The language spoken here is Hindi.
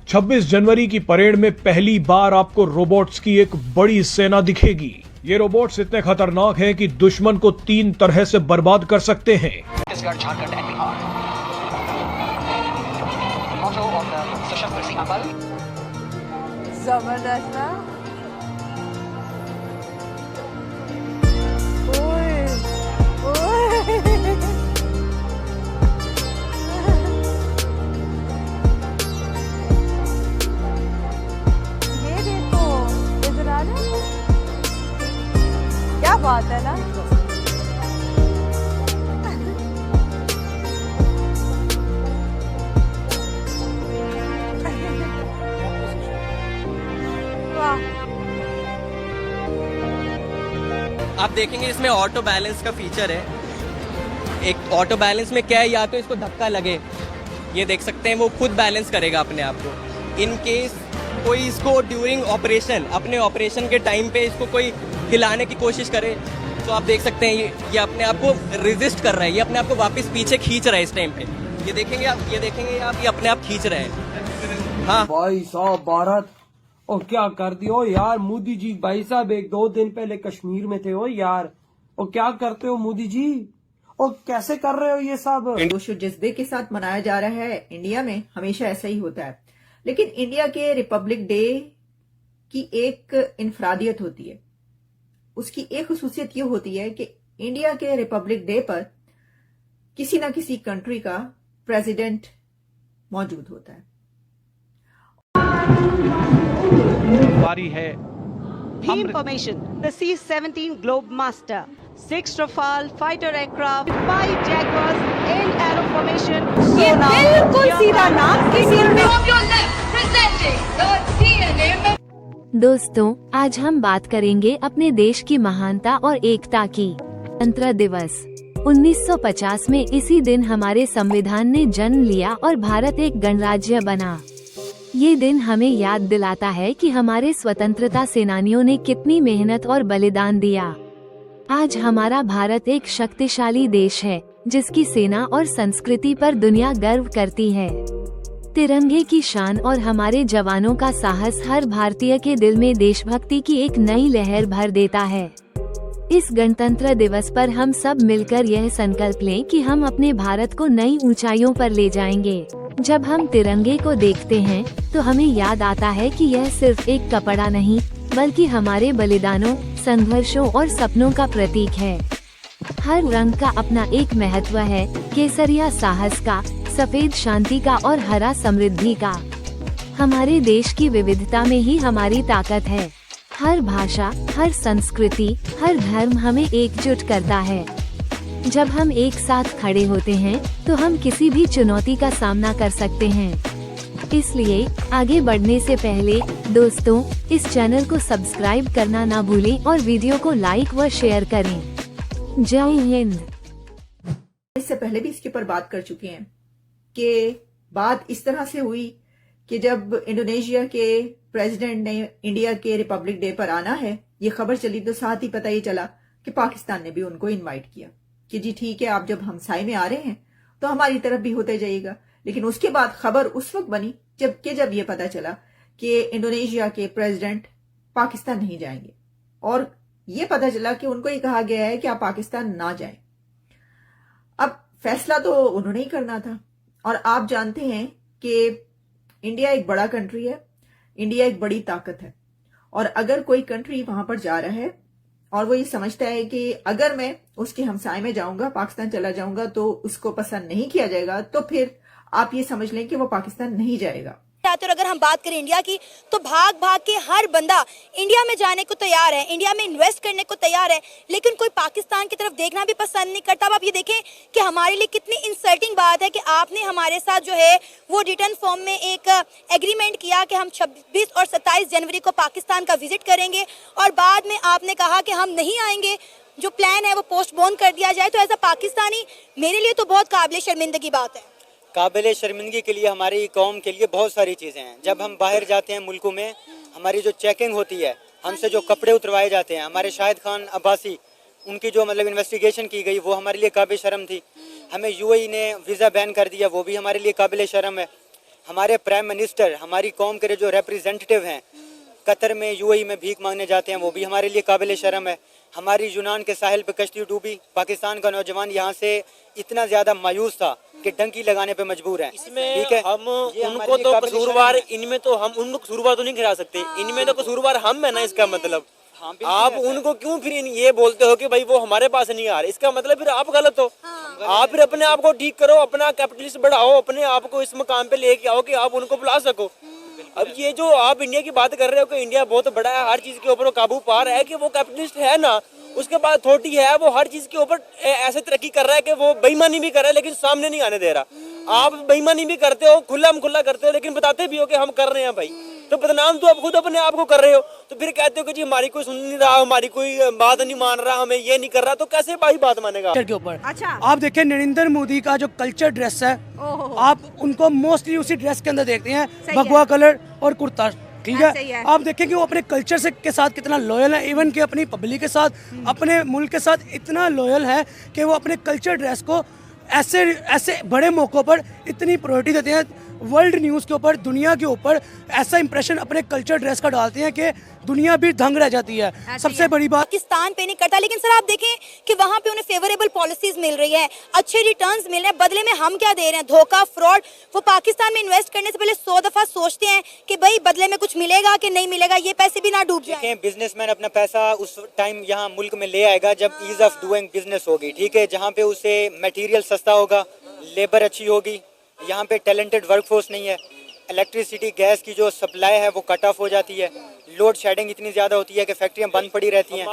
26 जनवरी की परेड में पहली बार आपको रोबोट्स की एक बड़ी सेना दिखेगी। ये रोबोट्स इतने खतरनाक हैं कि दुश्मन को 3 तरह से बर्बाद कर सकते हैं। जबरदस्त ना? ये देखो इधर आ रहा है। क्या बात है ना? आप देखेंगे इसमें ऑटो बैलेंस का फीचर है। एक ऑटो बैलेंस में क्या है, या तो इसको धक्का लगे, ये देख सकते हैं वो खुद बैलेंस करेगा अपने आप को। इन केस कोई इसको ड्यूरिंग ऑपरेशन, अपने ऑपरेशन के टाइम पे इसको कोई हिलाने की कोशिश करे तो आप देख सकते हैं ये अपने आप को रेजिस्ट कर रहा है, ये अपने आप को वापस पीछे खींच रहा है। इस टाइम पे ये देखेंगे आप, ये अपने आप खींच रहे हैं। हाँ भाई साहब, भारत और क्या कर दियो यार मोदी जी। भाई साहब 1-2 दिन पहले कश्मीर में थे हो यार, और क्या करते हो मोदी जी, और कैसे कर रहे हो ये सब? जोश और जज्बे के साथ मनाया जा रहा है। इंडिया में हमेशा ऐसा ही होता है, लेकिन इंडिया के रिपब्लिक डे की एक इनफरादियत होती है। उसकी एक खुसूसियत ये होती है कि इंडिया के रिपब्लिक डे पर किसी ना किसी कंट्री का प्रेसिडेंट मौजूद होता है। बारी है। Key information: the C-17 Globemaster, 6 Rafale fighter aircraft, 5 Jaguars in aero formation. ये बिल्कुल सीधा नाम दोस्तों, आज हम बात करेंगे अपने देश की महानता और एकता की। गणतंत्र दिवस 1950 में इसी दिन हमारे संविधान ने जन्म लिया और भारत एक गणराज्य बना। ये दिन हमें याद दिलाता है कि हमारे स्वतंत्रता सेनानियों ने कितनी मेहनत और बलिदान दिया। आज हमारा भारत एक शक्तिशाली देश है जिसकी सेना और संस्कृति पर दुनिया गर्व करती है। तिरंगे की शान और हमारे जवानों का साहस हर भारतीय के दिल में देशभक्ति की एक नई लहर भर देता है। इस गणतंत्र दिवस पर हम सब मिलकर यह संकल्प लें कि हम अपने भारत को नई ऊंचाइयों पर ले जाएंगे। जब हम तिरंगे को देखते हैं तो हमें याद आता है कि यह सिर्फ एक कपड़ा नहीं, बल्कि हमारे बलिदानों, संघर्षों और सपनों का प्रतीक है। हर रंग का अपना एक महत्व है, केसरिया साहस का, सफेद शांति का और हरा समृद्धि का। हमारे देश की विविधता में ही हमारी ताकत है। हर भाषा, हर संस्कृति, हर धर्म हमें एकजुट करता है। जब हम एक साथ खड़े होते हैं तो हम किसी भी चुनौती का सामना कर सकते हैं। इसलिए आगे बढ़ने से पहले दोस्तों, इस चैनल को सब्सक्राइब करना ना भूलें और वीडियो को लाइक व शेयर करें। जय हिंद। इससे पहले भी इसके ऊपर बात कर चुके हैं कि बात इस तरह से हुई कि जब इंडोनेशिया के प्रेसिडेंट ने इंडिया के रिपब्लिक डे पर आना है, ये खबर चली तो साथ ही पता ही चला कि पाकिस्तान ने भी उनको इनवाइट किया कि जी ठीक है, आप जब हमसाए में आ रहे हैं तो हमारी तरफ भी होते जाइएगा। लेकिन उसके बाद खबर उस वक्त बनी जब ये पता चला कि इंडोनेशिया के प्रेसिडेंट पाकिस्तान नहीं जाएंगे, और ये पता चला कि उनको ये कहा गया है कि आप पाकिस्तान ना जाएं। अब फैसला तो उन्होंने ही करना था, और आप जानते हैं कि इंडिया एक बड़ा कंट्री है, इंडिया एक बड़ी ताकत है, और अगर कोई कंट्री वहां पर जा रहा है और वो ये समझता है कि अगर मैं उसके हमसाए में जाऊंगा, पाकिस्तान चला जाऊंगा तो उसको पसंद नहीं किया जाएगा, तो फिर आप ये समझ लें कि वो पाकिस्तान नहीं जाएगा। और अगर हम बात करें इंडिया की, तो भाग भाग के हर बंदा इंडिया में जाने को तैयार है, इंडिया में इन्वेस्ट करने को तैयार है, लेकिन कोई पाकिस्तान की तरफ देखना भी पसंद नहीं करता। अब आप ये देखें कि हमारे लिए कितनी इंसल्टिंग बात है कि आपने हमारे साथ जो है वो रिटर्न फॉर्म में एक एग्रीमेंट किया कि हम 26 और 27 जनवरी को पाकिस्तान का विजिट करेंगे, और बाद में आपने कहा कि हम नहीं आएंगे, जो प्लान है वो पोस्टपोन कर दिया जाए। तो एज अ पाकिस्तानी मेरे लिए तो बहुत काबिल शर्मिंदगी बात है। काबिल शर्मिंदगी के लिए हमारी कौम के लिए बहुत सारी चीज़ें हैं। जब हम बाहर जाते हैं मुल्कों में, हमारी जो चेकिंग होती है, हमसे जो कपड़े उतरवाए जाते हैं, हमारे शाहिद खान अब्बासी उनकी जो मतलब इन्वेस्टिगेशन की गई वो हमारे लिए काबिल शर्म थी। हमें यूएई ने वीज़ा बैन कर दिया, वो भी हमारे लिए काबिल शर्म है। हमारे प्राइम मिनिस्टर, हमारी कौम के जो रिप्रेजेंटेटिव हैं कतर में, यूएई में भीख मांगने जाते हैं, वो भी हमारे लिए काबिल शर्म है। हमारी यूनान के साहिल पे कश्ती डूबी, पाकिस्तान का नौजवान यहाँ से इतना ज्यादा मायूस था कि डंकी लगाने पे मजबूर है। ठीक है, हम उनको तो कसूरवार, इनमें तो हम उनको कसूरवार तो नहीं गिरा सकते, इनमें तो कसूरवार हम है ना। इसका मतलब आप उनको क्यों फिर ये बोलते हो कि भाई वो हमारे पास नहीं आ रहे, इसका मतलब फिर आप गलत हो। आप फिर अपने आप को ठीक करो, अपना कैपिटलिस्ट बढ़ाओ, अपने आप को इस मकाम पे लेके आओ कि आप उनको बुला सको। अब ये जो आप इंडिया की बात कर रहे हो कि इंडिया बहुत बड़ा है, हर चीज के ऊपर वो काबू पा रहा है, कि वो कैपिटलिस्ट है ना, उसके बाद अथॉरिटी है, वो हर चीज के ऊपर ऐसे तरक्की कर रहा है कि वो बेईमानी भी कर रहा है लेकिन सामने नहीं आने दे रहा। आप बेईमानी भी करते हो, खुला करते हो, लेकिन बताते भी हो कि हम कर रहे हैं भाई, तो बदनाम तो आप खुद अपने आप को कर रहे हो। तो फिर कहते हो कि जी हमारी कोई सुन नहीं रहा, हमारी कोई बात नहीं मान रहा, हमें ये नहीं कर रहा, तो कैसे भाई बात मानेगा के ऊपर। अच्छा, आप देखिए नरेंद्र मोदी का जो कल्चर ड्रेस है, आप उनको मोस्टली उसी ड्रेस के अंदर देखते हैं, भगवा कलर और कुर्ता। ठीक है, आप देखें कि वो अपने कल्चर से के साथ कितना लॉयल है, इवन कि अपनी पब्लिक के साथ, अपने मुल्क के साथ इतना लॉयल है कि वो अपने कल्चर ड्रेस को ऐसे बड़े मौक़ों पर इतनी प्रायोरिटी देते हैं। वर्ल्ड न्यूज़ के ऊपर, दुनिया के ऊपर ऐसा इंप्रेशन अपने कल्चर ड्रेस का डालते हैं कि दुनिया भी दंग रह जाती है। सबसे बड़ी बात पाकिस्तान पे नहीं करता, लेकिन सर आप देखें कि वहाँ पे उन्हें फेवरेबल पॉलिसीज मिल रही है, अच्छे रिटर्न्स मिल रहे हैं, बदले में हम क्या दे रहे हैं? धोखा, फ्रॉड। वो पाकिस्तान में इन्वेस्ट करने से पहले 100 दफा सोचते हैं कि भाई बदले में कुछ मिलेगा कि नहीं मिलेगा, ये पैसे भी ना डूब जाए। बिजनेसमैन अपना पैसा उस टाइम यहाँ मुल्क में ले आएगा जब ईज ऑफ डूइंग बिजनेस होगी। ठीक है, जहाँ पे उसे मटेरियल सस्ता होगा, लेबर अच्छी होगी, यहाँ पे टैलेंटेड वर्कफोर्स नहीं है, इलेक्ट्रिसिटी गैस की जो सप्लाई है वो कट ऑफ हो जाती है, लोड शेडिंग इतनी ज़्यादा होती है कि फैक्ट्रियाँ बंद पड़ी रहती हैं।